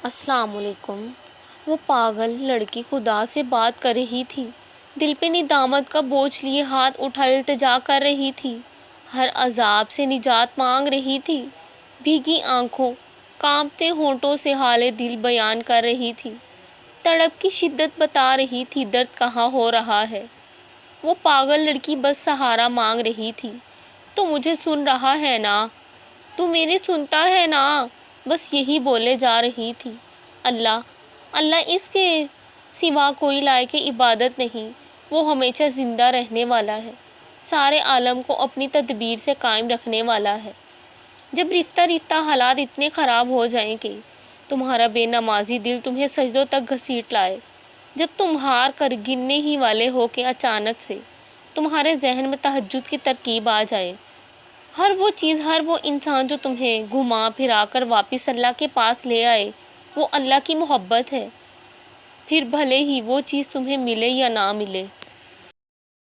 السلام علیکم۔ وہ پاگل لڑکی خدا سے بات کر رہی تھی، دل پہ ندامت کا بوجھ لیے ہاتھ اٹھائے التجا کر رہی تھی، ہر عذاب سے نجات مانگ رہی تھی، بھیگی آنکھوں کانپتے ہونٹوں سے حال دل بیان کر رہی تھی، تڑپ کی شدت بتا رہی تھی، درد کہاں ہو رہا ہے۔ وہ پاگل لڑکی بس سہارا مانگ رہی تھی۔ تو مجھے سن رہا ہے نا؟ تو میری سنتا ہے نا؟ بس یہی بولے جا رہی تھی۔ اللہ اللہ اس کے سوا کوئی لائق عبادت نہیں، وہ ہمیشہ زندہ رہنے والا ہے، سارے عالم کو اپنی تدبیر سے قائم رکھنے والا ہے۔ جب رفتہ رفتہ حالات اتنے خراب ہو جائیں کہ تمہارا بے نمازی دل تمہیں سجدوں تک گھسیٹ لائے، جب تم ہار کر گرنے ہی والے ہو کے اچانک سے تمہارے ذہن میں تہجد کی ترکیب آ جائے، ہر وہ چیز، ہر وہ انسان جو تمہیں گھما پھرا کر واپس اللہ کے پاس لے آئے، وہ اللہ کی محبت ہے، پھر بھلے ہی وہ چیز تمہیں ملے یا نہ ملے۔